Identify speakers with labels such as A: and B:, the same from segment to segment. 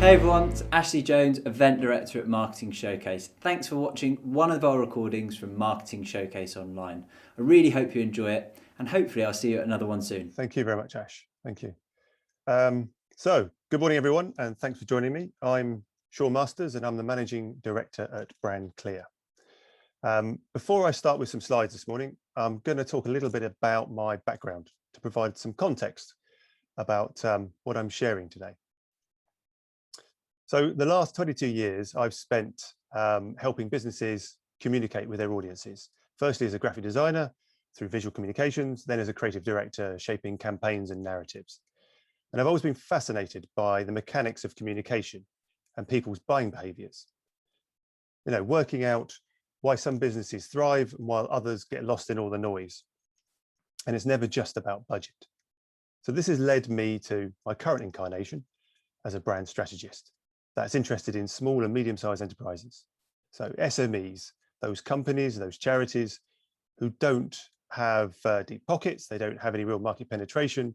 A: Hey everyone, it's Ashley Jones, Event Director at Marketing Showcase. Thanks for watching one of our recordings from Marketing Showcase Online. I really hope you enjoy it, and hopefully I'll see you at another one soon.
B: Thank you very much, Ash. Thank you. So good morning, everyone, and thanks for joining me. I'm Sean Masters, and I'm the Managing Director at Brand Clear. Before I start with some slides this morning, I'm going to talk a little bit about my background to provide some context about what I'm sharing today. So the last 22 years, I've spent helping businesses communicate with their audiences. Firstly, as a graphic designer through visual communications, then as a creative director, shaping campaigns and narratives. And I've always been fascinated by the mechanics of communication and people's buying behaviors. You know, working out why some businesses thrive and while others get lost in all the noise. And it's never just about budget. So this has led me to my current incarnation as a brand strategist that's interested in small and medium-sized enterprises. So SMEs, those companies, those charities who don't have deep pockets, they don't have any real market penetration,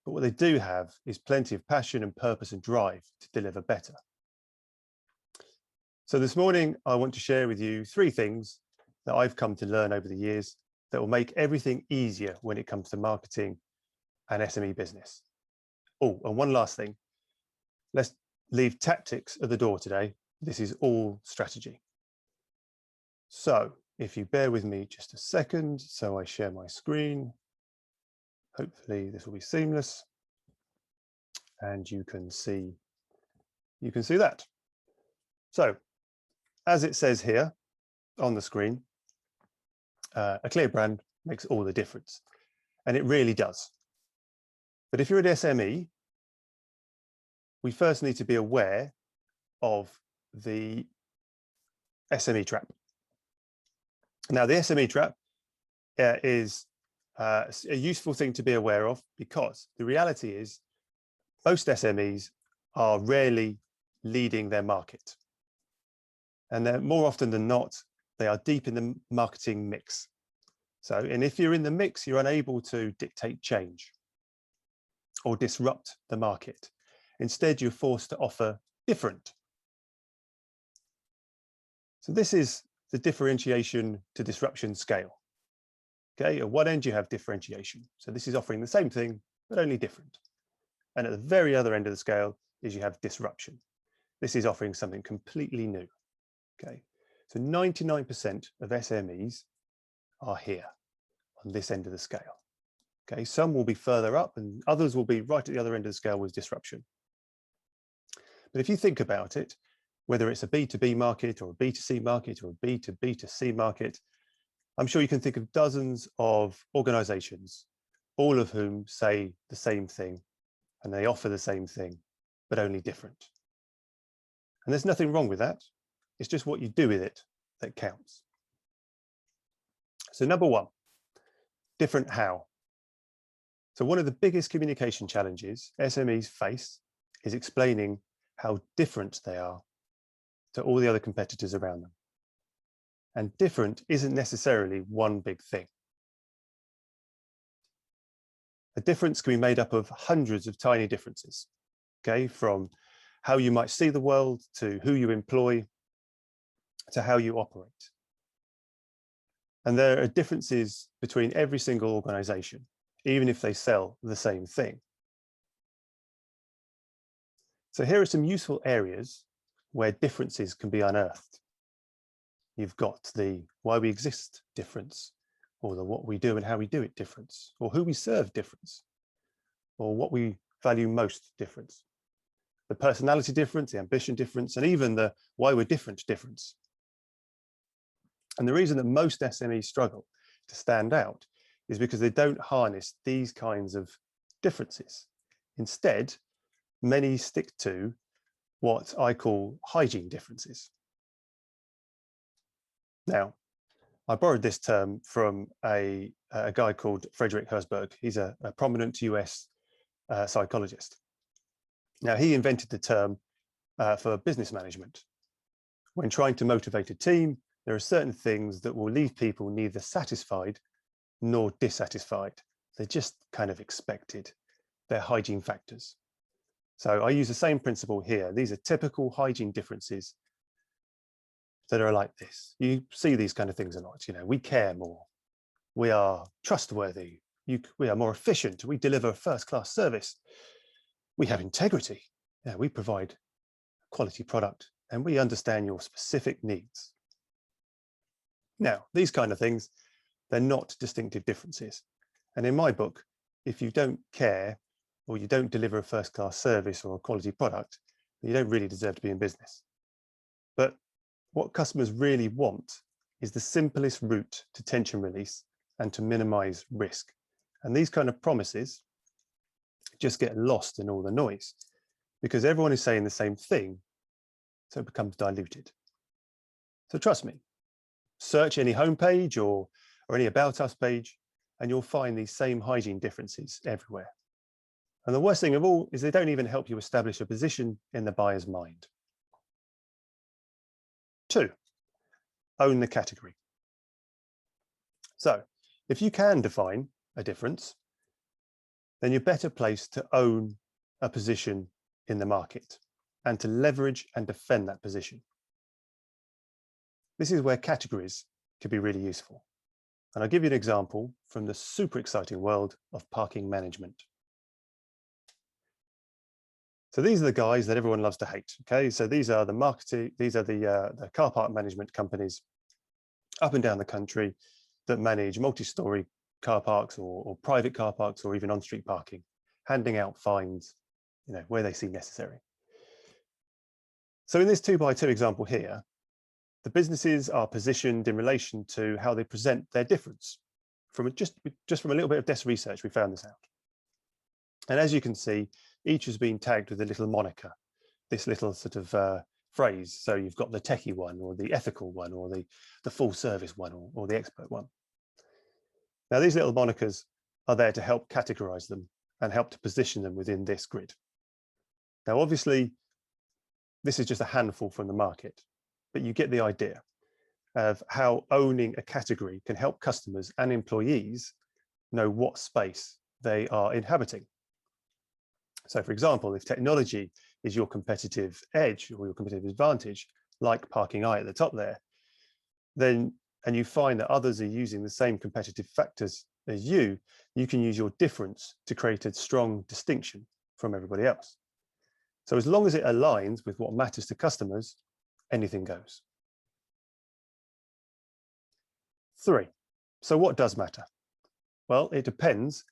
B: but what they do have is plenty of passion and purpose and drive to deliver better. So this morning, I want to share with you 3 things that I've come to learn over the years that will make everything easier when it comes to marketing and SME business. Oh, and one last thing. Let's leave tactics at the door today. This is all strategy. So if you bear with me just a second, so I share my screen. Hopefully this will be seamless and you can see that. So as it says here on the screen, a clear brand makes all the difference, and it really does. But if you're an SME, we first need to be aware of the SME trap. Now, the SME trap is a useful thing to be aware of, because the reality is most SMEs are rarely leading their market. And they're more often than not, they are deep in the marketing mix. So, and if you're in the mix, you're unable to dictate change or disrupt the market. Instead, you're forced to offer different. So this is the differentiation to disruption scale. Okay, at one end you have differentiation. So this is offering the same thing, but only different. And at the very other end of the scale is you have disruption. This is offering something completely new. Okay, so 99% of SMEs are here on this end of the scale. Okay, some will be further up and others will be right at the other end of the scale with disruption. But if you think about it, whether it's a B2B market or a B2C market or a B2B2C market, I'm sure you can think of dozens of organizations, all of whom say the same thing and they offer the same thing, but only different. And there's nothing wrong with that. It's just what you do with it that counts. So number 1, different how. So one of the biggest communication challenges SMEs face is explaining how different they are to all the other competitors around them. And different isn't necessarily one big thing. A difference can be made up of hundreds of tiny differences, okay, from how you might see the world to who you employ to how you operate. And there are differences between every single organization, even if they sell the same thing. So here are some useful areas where differences can be unearthed. You've got the why we exist difference, or the what we do and how we do it difference, or who we serve difference, or what we value most difference, the personality difference, the ambition difference, and even the why we're different difference. And the reason that most SMEs struggle to stand out is because they don't harness these kinds of differences. Instead, many stick to what I call hygiene differences. Now, I borrowed this term from a guy called Frederick Herzberg. He's a prominent US psychologist. Now, he invented the term for business management. When trying to motivate a team, there are certain things that will leave people neither satisfied nor dissatisfied. They're just kind of expected. They're hygiene factors. So I use the same principle here. These are typical hygiene differences that are like this. You see these kind of things a lot. We care more. We are trustworthy. We are more efficient. We deliver first-class service. We have integrity. We provide quality product, and we understand your specific needs. Now, these kind of things, they're not distinctive differences. And in my book, if you don't care or you don't deliver a first-class service or a quality product, you don't really deserve to be in business. But what customers really want is the simplest route to tension release and to minimize risk. And these kind of promises just get lost in all the noise because everyone is saying the same thing, so it becomes diluted. So trust me, search any homepage or any About Us page, and you'll find these same hygiene differences everywhere. And the worst thing of all is they don't even help you establish a position in the buyer's mind. 2, own the category. So if you can define a difference, then you're better placed to own a position in the market and to leverage and defend that position. This is where categories can be really useful. And I'll give you an example from the super exciting world of parking management. So these are the guys that everyone loves to hate. Okay, so these are the the car park management companies up and down the country that manage multi-story car parks or private car parks or even on-street parking, handing out fines, where they see necessary. So in this 2x2 example here, the businesses are positioned in relation to how they present their difference. Just from a little bit of desk research, we found this out. And as you can see, each has been tagged with a little moniker, this little sort of phrase. So you've got the techie one, or the ethical one, or the full service one, or the expert one. Now, these little monikers are there to help categorize them and help to position them within this grid. Now, obviously, this is just a handful from the market, but you get the idea of how owning a category can help customers and employees know what space they are inhabiting. So for example, if technology is your competitive edge or your competitive advantage, like parking eye at the top there, then, and you find that others are using the same competitive factors as you can use your difference to create a strong distinction from everybody else. So as long as it aligns with what matters to customers, anything goes. 3, so what does matter? Well, it depends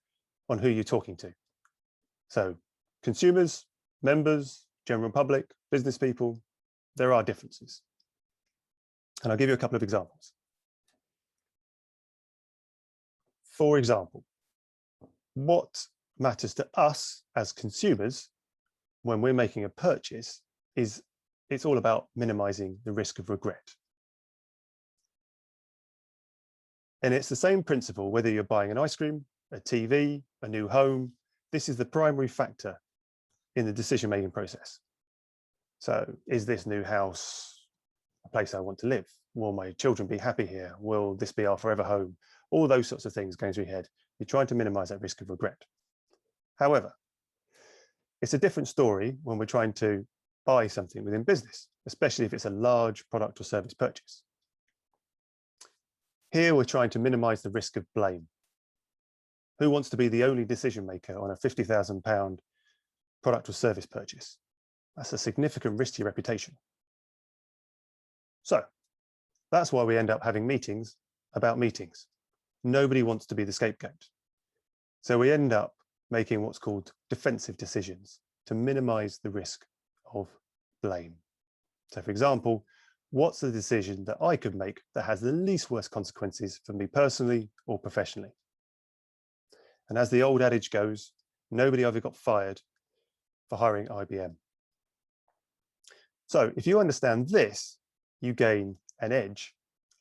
B: on who you're talking to. So consumers, members, general public, business people, there are differences. And I'll give you a couple of examples. For example, what matters to us as consumers when we're making a purchase is it's all about minimizing the risk of regret. And it's the same principle whether you're buying an ice cream, a TV, a new home. This is the primary factor in the decision-making process. So is this new house a place I want to live? Will my children be happy here? Will this be our forever home? All those sorts of things going through your head. You're trying to minimize that risk of regret. However, it's a different story when we're trying to buy something within business, especially if it's a large product or service purchase. Here, we're trying to minimize the risk of blame. Who wants to be the only decision maker on a £50,000 product or service purchase? That's a significant risk to your reputation. So that's why we end up having meetings about meetings. Nobody wants to be the scapegoat. So we end up making what's called defensive decisions to minimize the risk of blame. So for example, what's the decision that I could make that has the least worst consequences for me personally or professionally? And as the old adage goes, nobody ever got fired for hiring IBM. So if you understand this, you gain an edge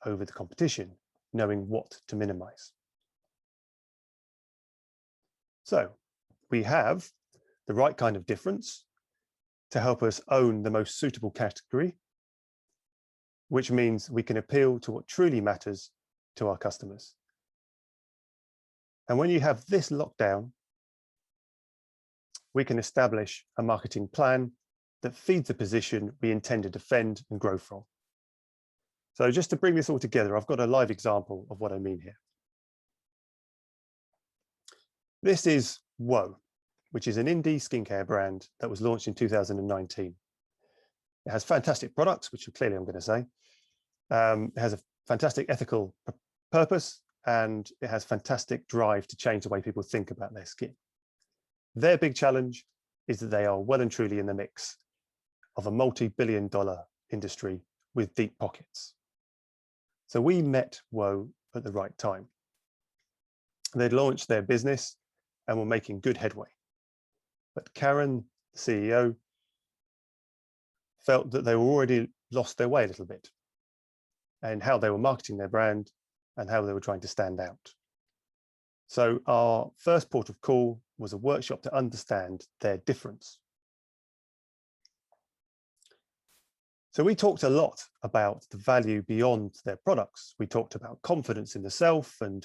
B: over the competition, knowing what to minimize. So we have the right kind of difference to help us own the most suitable category, which means we can appeal to what truly matters to our customers. And when you have this locked down, we can establish a marketing plan that feeds the position we intend to defend and grow from. So just to bring this all together, I've got a live example of what I mean here. This is Woe, which is an indie skincare brand that was launched in 2019. It has fantastic products, which clearly I'm going to say. It has a fantastic ethical purpose, and it has fantastic drive to change the way people think about their skin. Their big challenge is that they are well and truly in the mix of a multi-billion-dollar industry with deep pockets. So we met Woe at the right time. They'd launched their business and were making good headway. But Karen, the CEO, felt that they were already lost their way a little bit and how they were marketing their brand and how they were trying to stand out. So our first port of call was a workshop to understand their difference. So we talked a lot about the value beyond their products. We talked about confidence in the self and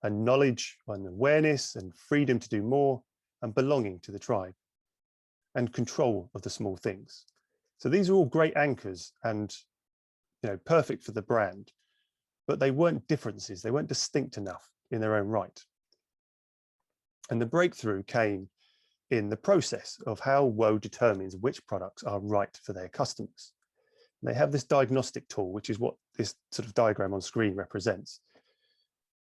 B: knowledge and awareness and freedom to do more and belonging to the tribe and control of the small things. So these are all great anchors and perfect for the brand, but they weren't differences. They weren't distinct enough in their own right. And the breakthrough came in the process of how Woe determines which products are right for their customers. They have this diagnostic tool, which is what this sort of diagram on screen represents.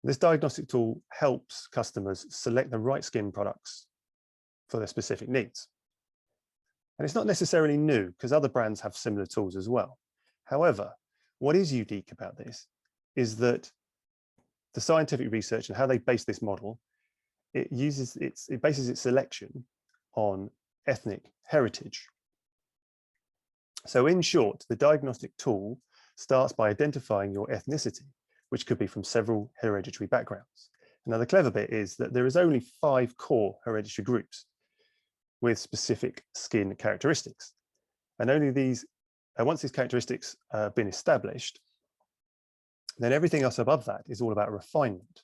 B: This diagnostic tool helps customers select the right skin products for their specific needs. And it's not necessarily new because other brands have similar tools as well. However, what is unique about this is that the scientific research and how they base this model, it bases its selection on ethnic heritage. So in short, the diagnostic tool starts by identifying your ethnicity, which could be from several hereditary backgrounds. Now, the clever bit is that there is only 5 core hereditary groups with specific skin characteristics. And only these, once these characteristics have been established, then everything else above that is all about refinement.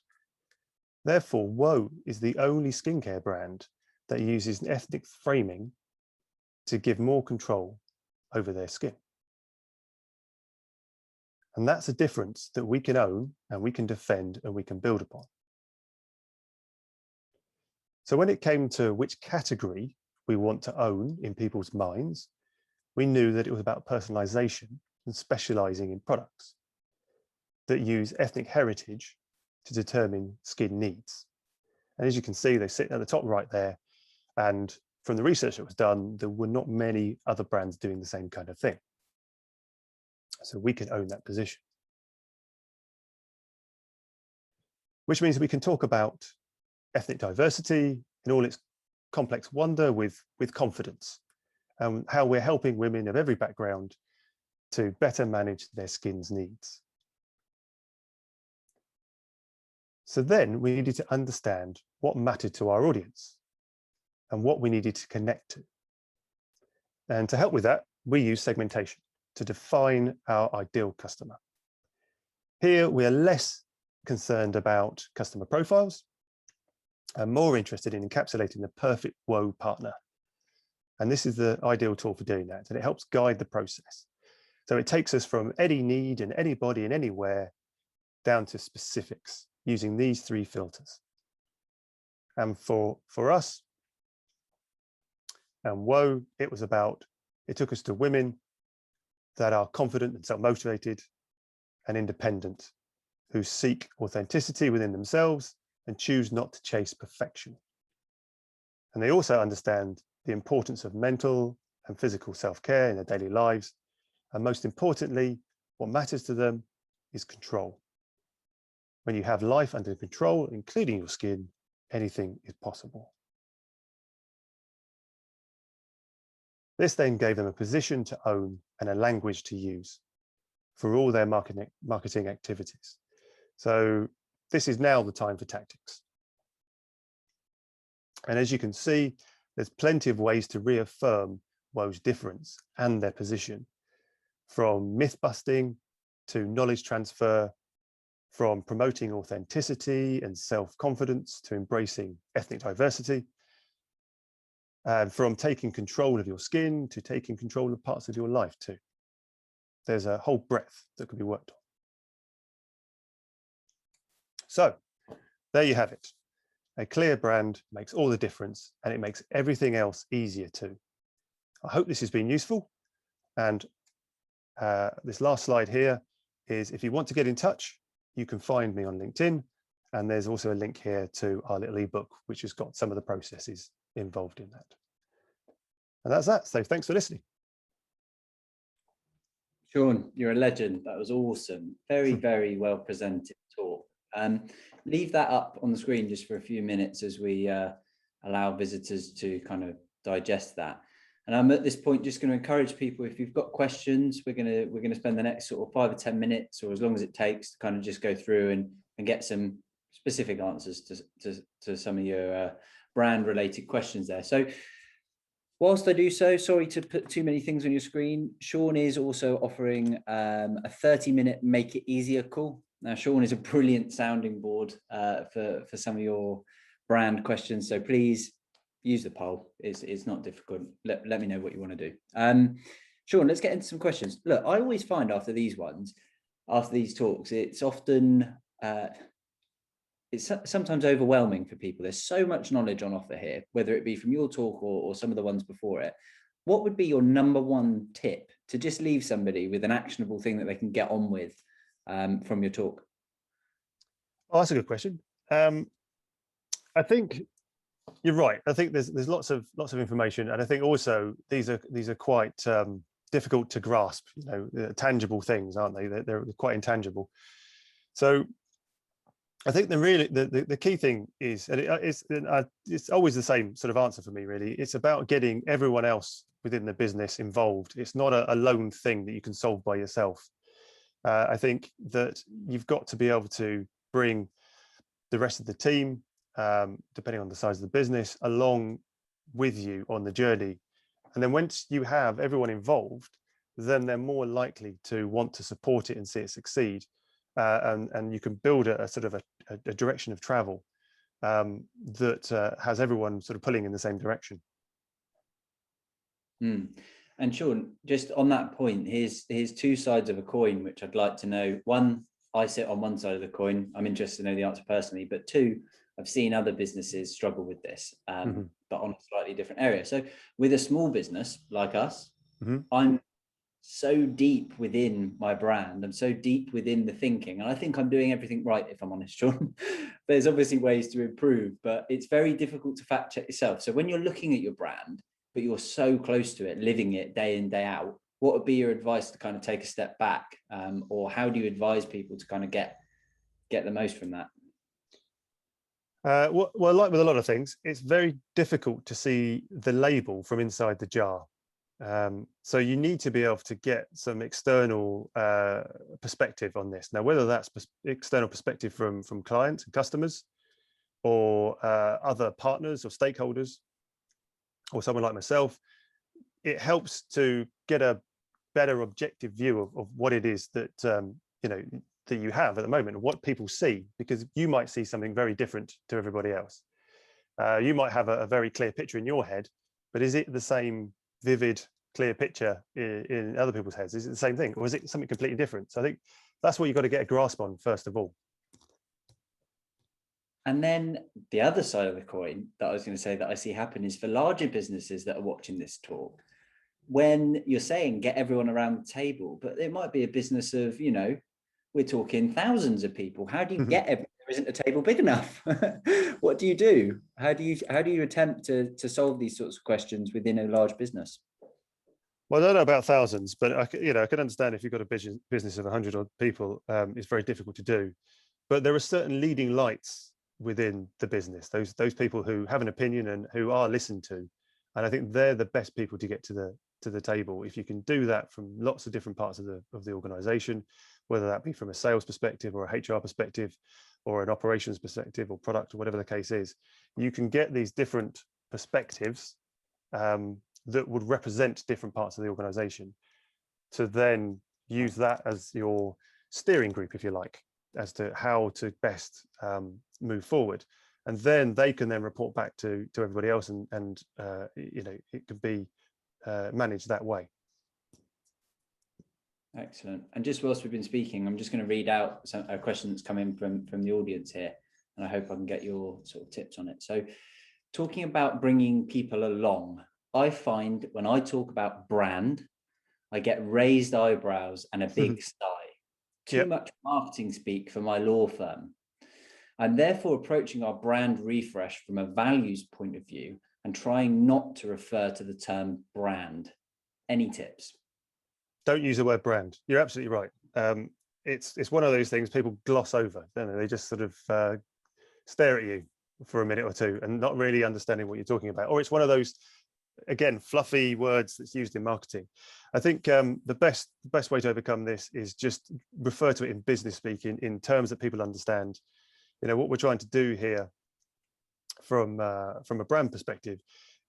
B: Therefore, Woe is the only skincare brand that uses ethnic framing to give more control over their skin. And that's a difference that we can own and we can defend and we can build upon. So when it came to which category we want to own in people's minds, we knew that it was about personalization and specializing in products that use ethnic heritage to determine skin needs. And as you can see, they sit at the top right there. And from the research that was done, there were not many other brands doing the same kind of thing. So we can own that position. Which means we can talk about ethnic diversity in all its complex wonder with confidence, and how we're helping women of every background to better manage their skin's needs. So then we needed to understand what mattered to our audience and what we needed to connect to. And to help with that, we use segmentation to define our ideal customer. Here, we are less concerned about customer profiles and more interested in encapsulating the perfect Woe partner. And this is the ideal tool for doing that. And it helps guide the process. So it takes us from any need and anybody and anywhere down to specifics using these 3 filters. And for us and Woe, it took us to women that are confident and self-motivated and independent, who seek authenticity within themselves and choose not to chase perfection. And they also understand the importance of mental and physical self-care in their daily lives. And most importantly, what matters to them is control. When you have life under control, including your skin, anything is possible. This then gave them a position to own and a language to use for all their marketing activities. So this is now the time for tactics. And as you can see, there's plenty of ways to reaffirm Woe's difference and their position, from myth busting to knowledge transfer, from promoting authenticity and self-confidence to embracing ethnic diversity. from taking control of your skin to taking control of parts of your life too. There's a whole breadth that can be worked on. So there you have it. A clear brand makes all the difference, and it makes everything else easier too. I hope this has been useful. And this last slide here is, if you want to get in touch, you can find me on LinkedIn. And there's also a link here to our little ebook, which has got some of the processes involved in that. And that's that. So thanks for listening.
A: Sean, you're a legend. That was awesome. Very, very well presented talk. Leave that up on the screen just for a few minutes as we allow visitors to kind of digest that. And I'm at this point just going to encourage people, if you've got questions, we're going to spend the next sort of 5 or 10 minutes, or as long as it takes, to kind of just go through and get some specific answers to some of your brand related questions there. So whilst I do so, sorry to put too many things on your screen, Sean is also offering a 30-minute Make It Easier call. Now, Sean is a brilliant sounding board for some of your brand questions. So please use the poll. It's not difficult. Let me know what you want to do. Sean, let's get into some questions. Look, I always find after these talks, it's often, it's sometimes overwhelming for people. There's so much knowledge on offer here, whether it be from your talk or some of the ones before it. What would be your number one tip to just leave somebody with an actionable thing that they can get on with from your talk?
B: Oh, that's a good question. I think you're right. I think there's lots of information, and I think also these are quite difficult to grasp. You know, tangible things, aren't they? They're quite intangible. So I think the key thing is, and it's always the same sort of answer for me, really. It's about getting everyone else within the business involved. It's not a lone thing that you can solve by yourself. I think that you've got to be able to bring the rest of the team, depending on the size of the business, along with you on the journey. And then once you have everyone involved, then they're more likely to want to support it and see it succeed. And you can build a sort of a direction of travel that has everyone sort of pulling in the same direction.
A: And Sean, just on that point, here's two sides of a coin, which I'd like to know. One, I sit on one side of the coin. I'm interested to know the answer personally. But two, I've seen other businesses struggle with this, but on a slightly different area. So with a small business like us, I'm so deep within my brand. I'm so deep within the thinking. And I think I'm doing everything right, if I'm honest, Sean. There's obviously ways to improve, but it's very difficult to fact check yourself. So when you're looking at your brand, but you're so close to it, living it day in, day out, what would be your advice to kind of take a step back? Or how do you advise people to kind of get the most from that?
B: Well, like with a lot of things, it's very difficult to see the label from inside the jar. So you need to be able to get some external perspective on this. Now, whether that's external perspective from clients and customers, or other partners or stakeholders, or someone like myself, it helps to get a better objective view of what it is that that you have at the moment, and what people see, because you might see something very different to everybody else. You might have a very clear picture in your head, but is it the same vivid, clear picture in other people's heads? Is it the same thing, or is it something completely different? So I think that's what you've got to get a grasp on first of all.
A: And then the other side of the coin that I was going to say that I see happen is for larger businesses that are watching this talk, when you're saying get everyone around the table, but it might be a business of, we're talking thousands of people. How do you get everyone? There isn't a table big enough. What do you do? How do you attempt to solve these sorts of questions within a large business?
B: Well, I don't know about thousands, but I can understand if you've got a business of 100 odd people, it's very difficult to do. But there are certain leading lights within the business, those people who have an opinion and who are listened to, and I think they're the best people to get to the table. If you can do that from lots of different parts of the organization, whether that be from a sales perspective or a HR perspective or an operations perspective or product or whatever the case is, you can get these different perspectives that would represent different parts of the organization, to then use that as your steering group, if you like, as to how to best move forward. and then they can then report back to everybody else, and it can be managed that way.
A: Excellent. And just whilst we've been speaking, I'm just going to read out a question that's come in from the audience here, and I hope I can get your sort of tips on it. So, talking about bringing people along, I find when I talk about brand, I get raised eyebrows and a big sigh. Too much marketing speak for my law firm. I'm therefore approaching our brand refresh from a values point of view and trying not to refer to the term brand. Any tips?
B: Don't use the word brand. You're absolutely right. It's one of those things people gloss over, don't they? They just sort of stare at you for a minute or two and not really understanding what you're talking about. Or it's one of those, again, fluffy words that's used in marketing. I think the best way to overcome this is just refer to it in business speak, in terms that people understand. What we're trying to do here from a brand perspective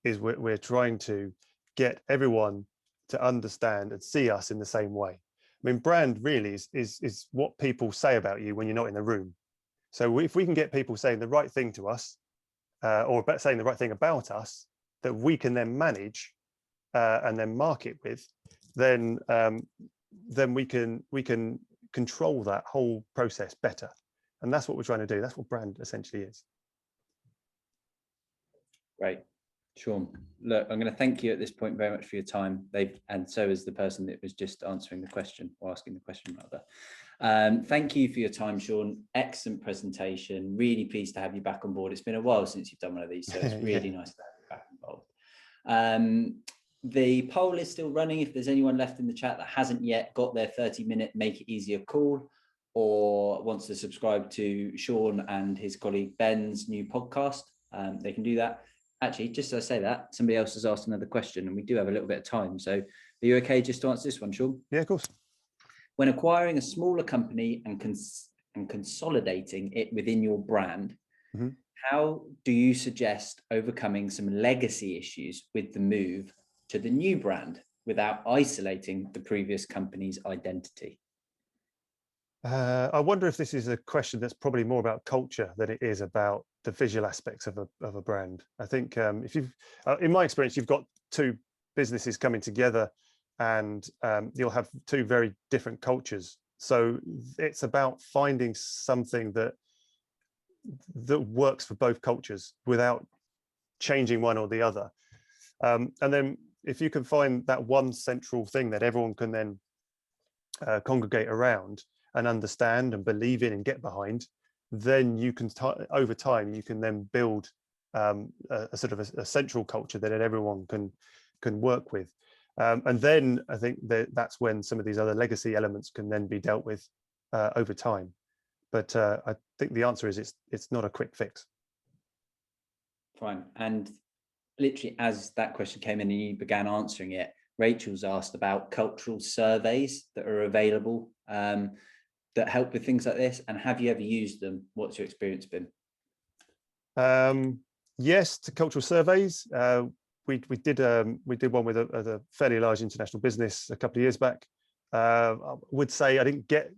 B: is we're trying to get everyone to understand and see us in the same way. I mean, brand really is what people say about you when you're not in the room. So if we can get people saying the right thing to us, or saying the right thing about us, that we can then manage and then market with, then we can control that whole process better. And that's what we're trying to do. That's what brand essentially is.
A: Great. Sean, look, I'm going to thank you at this point very much for your time. And so is the person that was just answering the question, or asking the question rather. Thank you for your time, Sean. Excellent presentation. Really pleased to have you back on board. It's been a while since you've done one of these, so it's really nice to have you back involved. The poll is still running. If there's anyone left in the chat that hasn't yet got their 30-minute Make It Easier call, or wants to subscribe to Sean and his colleague Ben's new podcast, they can do that. Actually, just as I say that, somebody else has asked another question, and we do have a little bit of time. So are you okay just to answer this one, Sean?
B: Yeah, of course.
A: When acquiring a smaller company and consolidating it within your brand, how do you suggest overcoming some legacy issues with the move to the new brand without isolating the previous company's identity?
B: I wonder if this is a question that's probably more about culture than it is about the visual aspects of a brand. I think if you've, in my experience, you've got two businesses coming together, and you'll have two very different cultures. So it's about finding something that works for both cultures without changing one or the other. And then if you can find that one central thing that everyone can then congregate around and understand and believe in and get behind, then you can over time you can then build a sort of a central culture that everyone can work with, and then I think that's when some of these other legacy elements can then be dealt with over time. But I think the answer is it's not a quick fix.
A: Fine. And literally as that question came in and you began answering it, Rachel's asked about cultural surveys that are available that help with things like this, and have you ever used them? What's your experience been?
B: Yes, to cultural surveys. We did one with a fairly large international business a couple of years back. I would say I didn't get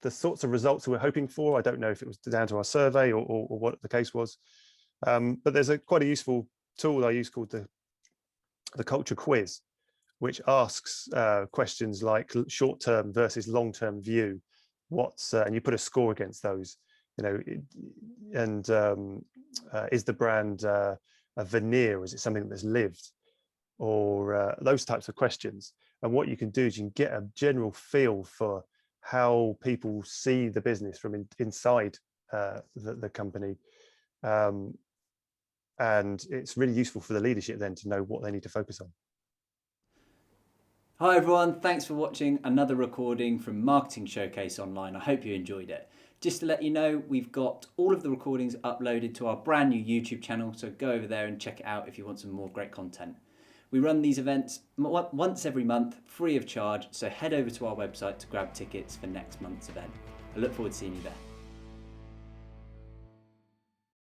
B: the sorts of results we were hoping for. I don't know if it was down to our survey or what the case was. But there's quite a useful tool I use called the culture quiz, which asks questions like short-term versus long-term view. And you put a score against those, and is the brand a veneer, or is it something that's lived, or those types of questions. And what you can do is you can get a general feel for how people see the business from inside the company, and it's really useful for the leadership then to know what they need to focus on.
A: Hi everyone, thanks for watching another recording from Marketing Showcase Online. I hope you enjoyed it. Just to let you know, we've got all of the recordings uploaded to our brand new YouTube channel, so go over there and check it out if you want some more great content. We run these events once every month, free of charge, so head over to our website to grab tickets for next month's event. I look forward to seeing you there.